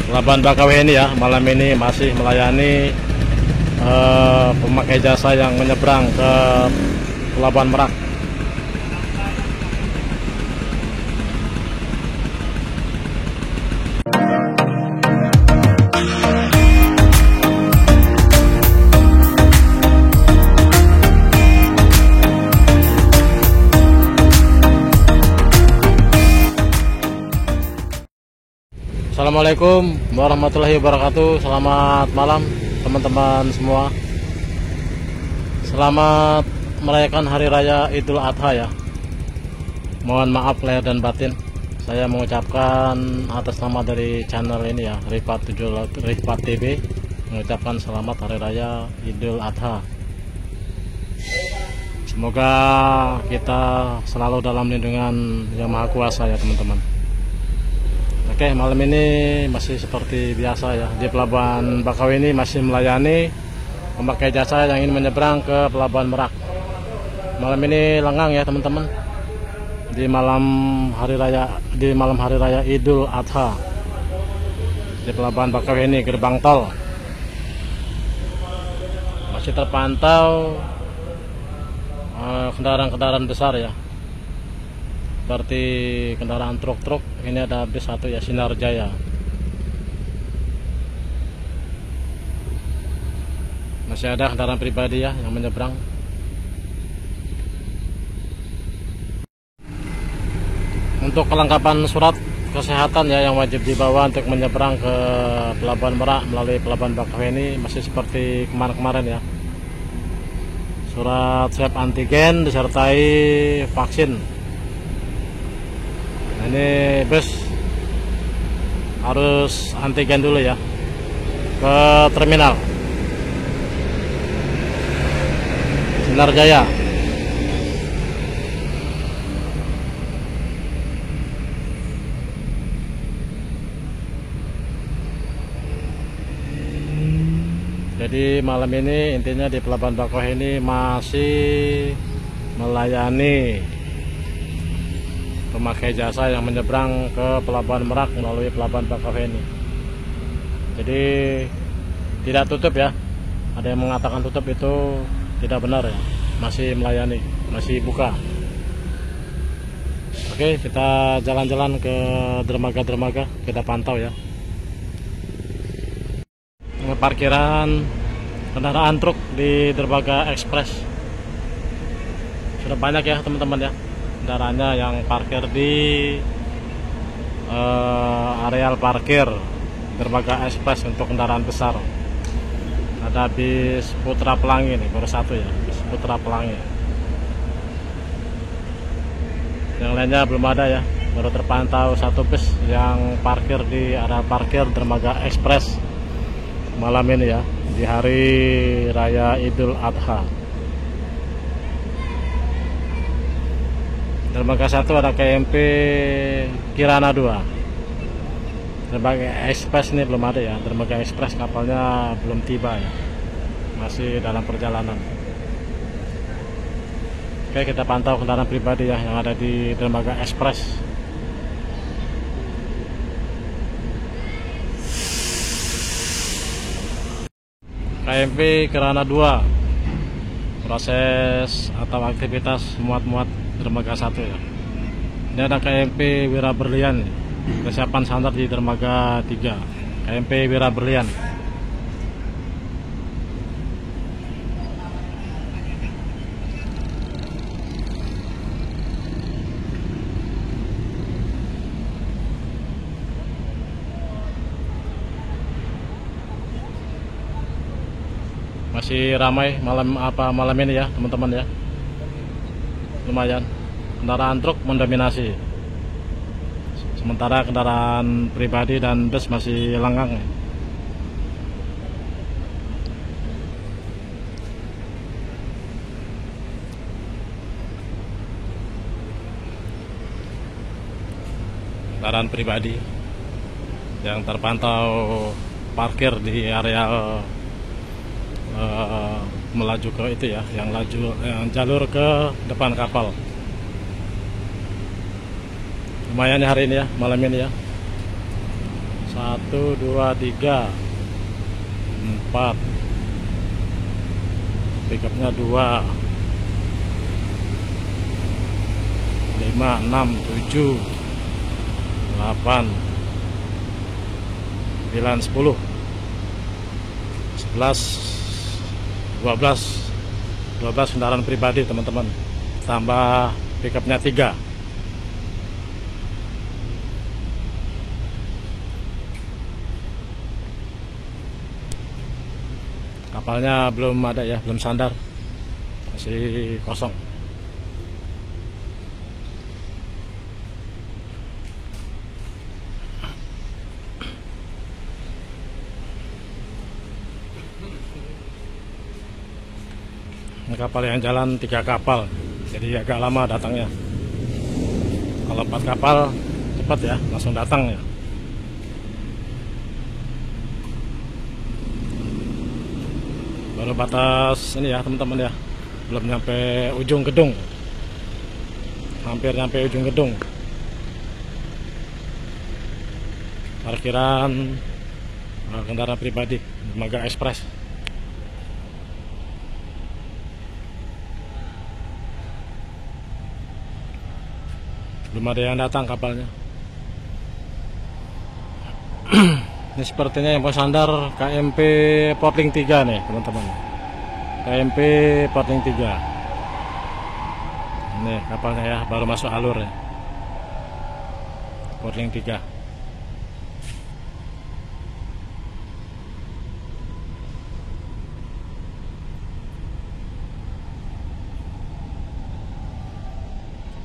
Pelabuhan Bakauheni ya, malam ini masih melayani pemakai jasa yang menyeberang ke Pelabuhan Merak. Assalamualaikum warahmatullahi wabarakatuh. Selamat malam teman-teman semua. Selamat merayakan Hari Raya Idul Adha ya. Mohon maaf lahir dan batin. Saya mengucapkan atas nama dari channel ini ya, Rifat TV, mengucapkan selamat Hari Raya Idul Adha. Semoga kita selalu dalam lindungan Yang Maha Kuasa ya teman-teman. Oke, malam ini masih seperti biasa ya, di Pelabuhan Bakauheni masih melayani pemakai jasa yang ingin menyeberang ke Pelabuhan Merak. Malam ini lengang ya teman-teman, di malam hari raya Idul Adha di Pelabuhan Bakauheni gerbang tol masih terpantau kendaraan-kendaraan besar ya, seperti kendaraan truk-truk. Ini ada bis 1 ya, Sinar Jaya. Masih ada kendaraan pribadi ya yang menyeberang. Untuk kelengkapan surat kesehatan ya yang wajib dibawa untuk menyeberang ke Pelabuhan Merak melalui Pelabuhan Bakauheni masih seperti kemarin-kemarin ya. Surat swab antigen disertai vaksin. Ini bus harus antigen dulu ya ke terminal Sinar Jaya. Jadi malam ini intinya di Pelabuhan Bakauheni masih melayani pemakai jasa yang menyeberang ke Pelabuhan Merak melalui Pelabuhan Bakauheni. Jadi tidak tutup ya. Ada yang mengatakan tutup, itu tidak benar ya. Masih melayani, masih buka. Oke, kita jalan-jalan ke dermaga-dermaga, kita pantau ya. Parkiran kendaraan truk di dermaga ekspres sudah banyak ya teman-teman ya, kendaraannya yang parkir di areal parkir dermaga ekspres untuk kendaraan besar. Ada bis Putra Pelangi nih, baru 1 ya, bis Putra Pelangi. Yang lainnya belum ada ya, baru terpantau 1 bis yang parkir di area parkir dermaga ekspres malam ini ya, di Hari Raya Idul Adha. Dermaga 1 ada KMP Kirana 2. Dermaga ekspres ini belum ada ya, dermaga ekspres kapalnya belum tiba ya, masih dalam perjalanan. Oke, kita pantau kendaraan pribadi ya yang ada di dermaga ekspres. KMP Kirana 2 proses atau aktivitas muat-muat dermaga 1 ya. Ini ada KMP Wira Berlian, kesiapan sandar di dermaga 3. KMP Wira Berlian. Masih ramai malam ini ya teman-teman ya. Lumayan, kendaraan truk mendominasi, sementara kendaraan pribadi dan bus masih lengang. Kendaraan pribadi yang terpantau parkir di area melaju ke itu ya, yang jalur ke depan kapal. Lumayan ya hari ini ya, malam ini ya. 1, 2, 3, 4. Pickupnya 2, 5, 6, 7, 8, 9, 10, 11, 12 kendaraan pribadi teman-teman, tambah pickupnya 3. Kapalnya belum ada ya, belum sandar, masih kosong. Ini kapal yang jalan 3 kapal, jadi agak lama datangnya. Kalau 4 kapal cepat ya, langsung datang ya. Baru batas ini ya teman-teman ya, belum nyampe ujung gedung, hampir nyampe ujung gedung. Parkiran kendaraan pribadi Dermaga Express. Belum ada yang datang kapalnya. Ini sepertinya yang mau sandar KMP Portling 3 nih teman-teman. KMP Portling 3. Ini kapalnya ya, baru masuk alur ya. Portling 3.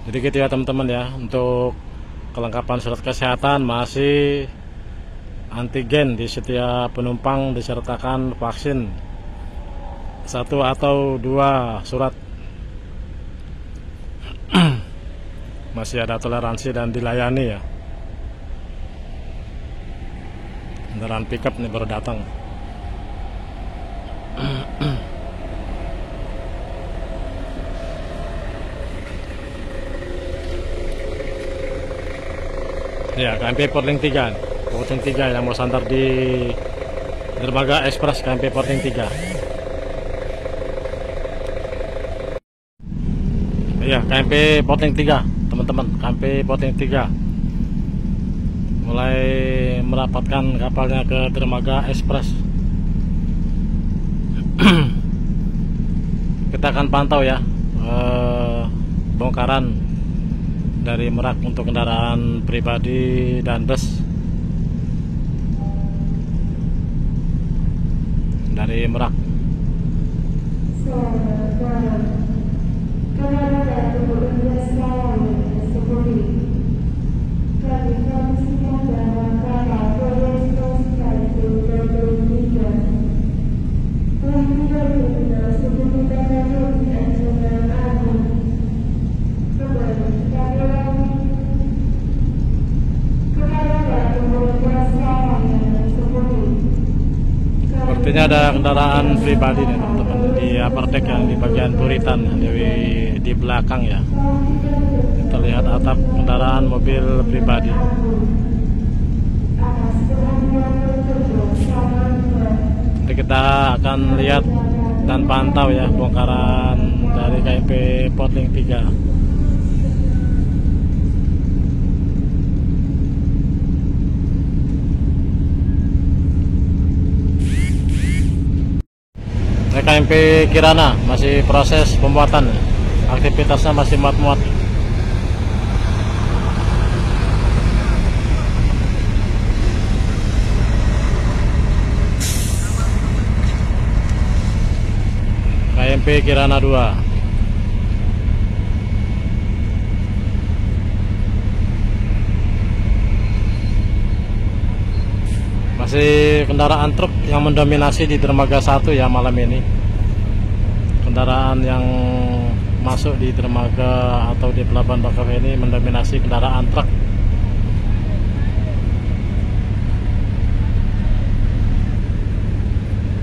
Jadi gitu ya teman-teman ya, untuk kelengkapan surat kesehatan masih antigen di setiap penumpang disertakan vaksin 1 atau 2 surat. Masih ada toleransi dan dilayani ya. Kendaraan pickup nih baru datang. Ya, KMP Portling 3. Portling 3 yang mau sandar di Dermaga Express KMP Portling 3. Ya, KMP Portling 3 teman-teman, KMP Portling 3 mulai merapatkan kapalnya ke Dermaga Express. Kita akan pantau ya bongkaran dari Merak untuk kendaraan pribadi dan bus. Dari Merak. Sepertinya ada kendaraan pribadi nih teman-teman di upper deck yang di bagian buritan di belakang ya. Kita lihat atap kendaraan mobil pribadi. Nanti kita akan lihat dan pantau ya bongkaran dari KMP Portling 3. KMP Kirana masih proses pembuatan, aktivitasnya masih muat-muat. KMP Kirana 2. Masih kendaraan truk yang mendominasi di Dermaga 1 ya malam ini. Kendaraan yang masuk di dermaga atau di pelabuhan Bakauheni mendominasi kendaraan truk.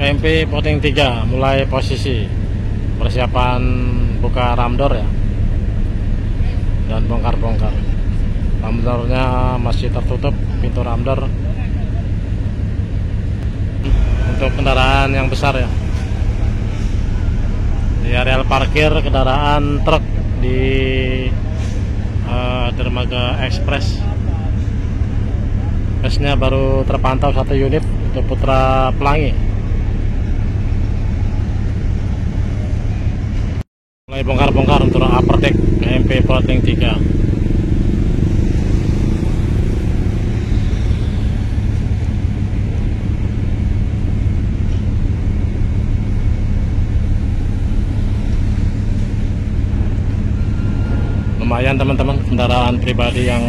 KMP Portling 3 mulai posisi persiapan buka ramdor ya, dan bongkar-bongkar. Ramdornya masih tertutup, pintu ramdor untuk kendaraan yang besar ya. Di areal parkir kendaraan truk di Dermaga Express. Busnya baru terpantau 1 unit untuk Putra Pelangi. Mulai bongkar-bongkar untuk upper deck KMP Botlink 3. Lumayan teman-teman, kendaraan pribadi yang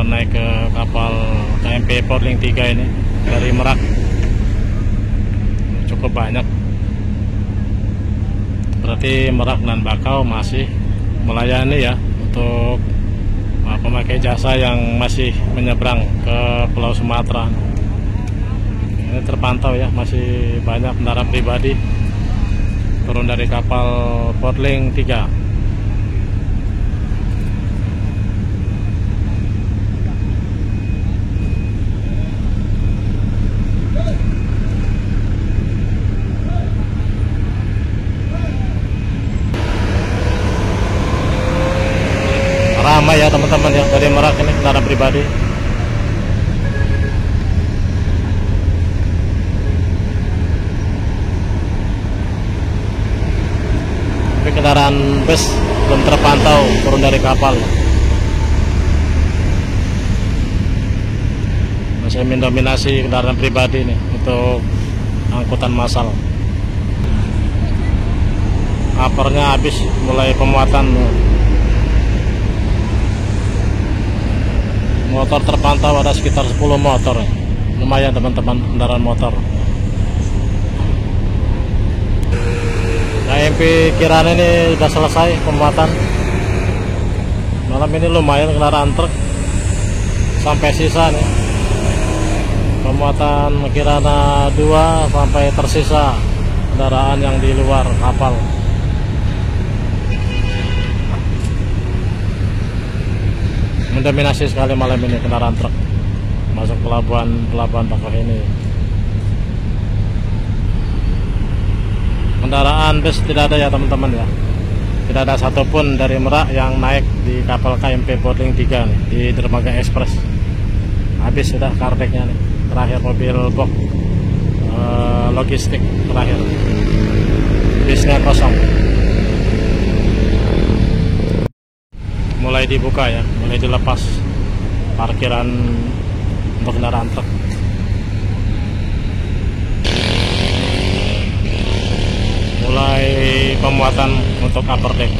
naik ke kapal KMP Botlink 3 ini dari Merak cukup banyak. Berarti Merak dan Bakau masih melayani ya untuk pemakai jasa yang masih menyeberang ke Pulau Sumatera. Ini terpantau ya, masih banyak kendaraan pribadi turun dari kapal Botlink 3. Ramai ya teman-teman ya, dari Merak ini kendaraan pribadi. Tapi kendaraan bus belum terpantau turun dari kapal. Masih mendominasi kendaraan pribadi nih untuk angkutan massal. Apernya habis, mulai pemuatan. Motor terpantau ada sekitar 10 motor. Lumayan teman-teman kendaraan motor. KMP Kirana ini sudah selesai pemuatan. Malam ini lumayan kendaraan truk sampai sisa nih. Pemuatan Kirana 2 sampai tersisa kendaraan yang di luar kapal. Mendominasi sekali malam ini kendaraan truk masuk pelabuhan Bakauheni. Kendaraan bus tidak ada ya teman-teman ya. Tidak ada satupun dari Merak yang naik di kapal KMP Botlink 3 nih, di Dermaga Express. Habis sudah kardeknya nih. Terakhir mobil box logistik terakhir. Bisnya kosong. Mulai dibuka ya, mulai dilepas parkiran untuk kendaraan truk. Mulai pemuatan untuk upper deck.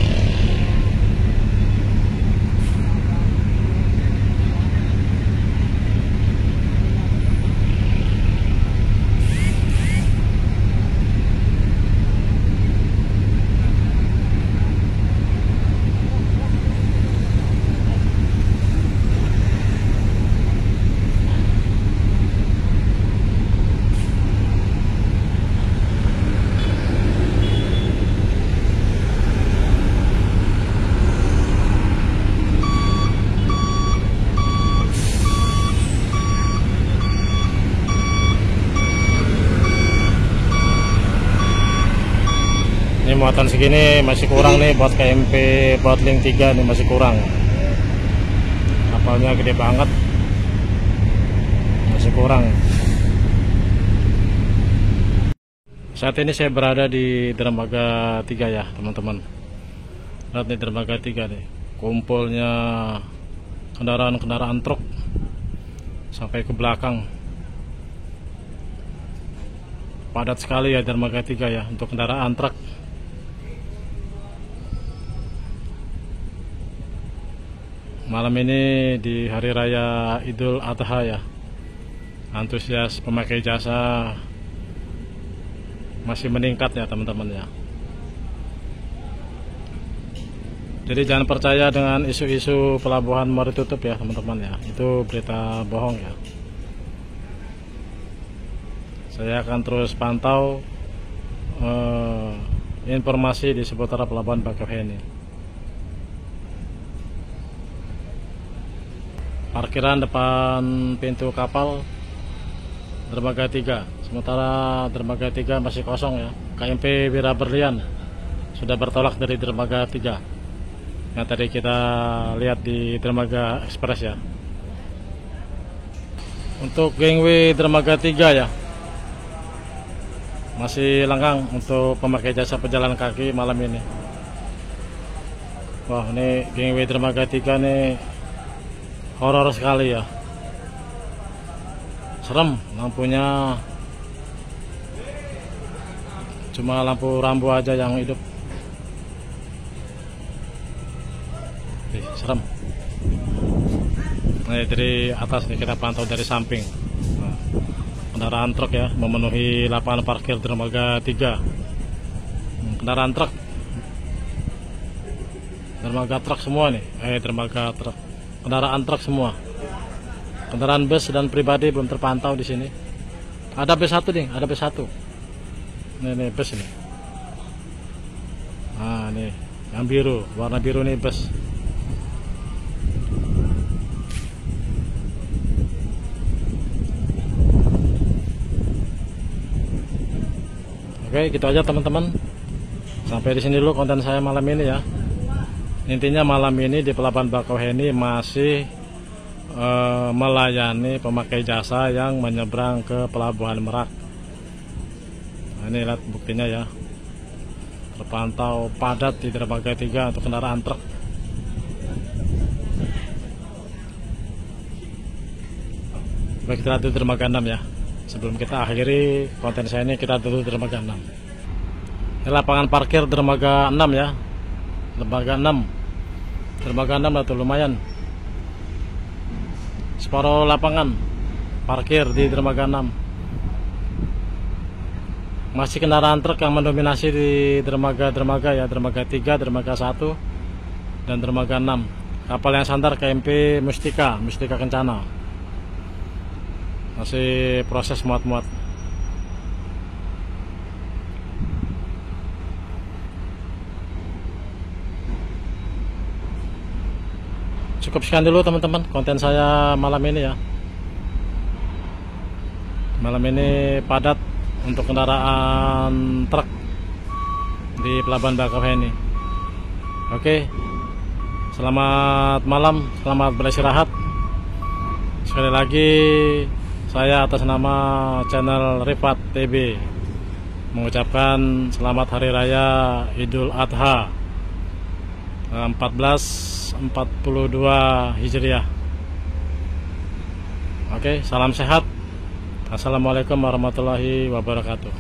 Ini muatan segini masih kurang nih buat KMP Botlink 3 nih, masih kurang. Kapalnya gede banget, masih kurang. Saat ini saya berada di Dermaga 3 ya teman-teman. Lihat nih Dermaga 3 nih, kumpulnya kendaraan-kendaraan truk sampai ke belakang. Padat sekali ya Dermaga 3 ya untuk kendaraan truk. Malam ini di Hari Raya Idul Adha ya, antusias pemakai jasa masih meningkat ya teman-teman ya. Jadi jangan percaya dengan isu-isu pelabuhan mau ditutup ya teman-teman ya, itu berita bohong ya. Saya akan terus pantau informasi di seputar pelabuhan Bakauheni. Parkiran depan pintu kapal dermaga 3. Sementara dermaga 3 masih kosong ya. KMP Wira Berlian sudah bertolak dari dermaga 3 yang tadi kita lihat di dermaga Express ya. Untuk gangway dermaga 3 ya, masih lenggang untuk pemakai jasa pejalan kaki malam ini. Wah, ini gangway dermaga 3 nih horor sekali ya. Serem, lampunya cuma lampu rambu aja yang hidup. Serem. Nah, dari atas nih kita pantau dari samping. Nah, kendaraan truk ya memenuhi lapangan parkir dermaga 3. Kendaraan truk, dermaga truk semua nih. Dermaga truk, kendaraan truk semua. Kendaraan bus dan pribadi belum terpantau di sini. Ada B1 nih, ada B1. Nih bus ini. Nah, nih yang biru, warna biru nih bus. Oke, gitu aja teman-teman. Sampai di sini dulu konten saya malam ini ya. Intinya malam ini di Pelabuhan Bakauheni masih melayani pemakai jasa yang menyeberang ke Pelabuhan Merak. Nah, ini lihat buktinya ya. Terpantau padat di dermaga 3 untuk kendaraan truk. Baik, kita tutup dermaga 6 ya. Sebelum kita akhiri konten saya ini, kita tutup dermaga 6. Ini lapangan parkir dermaga 6 ya. Dermaga 6. Dermaga 6 lah tuh lumayan. Separuh lapangan parkir di dermaga 6. Masih kendaraan truk yang mendominasi di dermaga-dermaga ya, dermaga 3, dermaga 1 dan dermaga 6. Kapal yang sandar KMP Mustika Kencana. Masih proses muat-muat. Cukup sekian dulu teman-teman konten saya malam ini ya. Malam ini padat untuk kendaraan truk di Pelabuhan Bakauheni. Oke, selamat malam, selamat beristirahat. Sekali lagi saya atas nama channel Rifat TV mengucapkan selamat Hari Raya Idul Adha 1442 Hijriah. Oke, salam sehat. Assalamualaikum warahmatullahi wabarakatuh.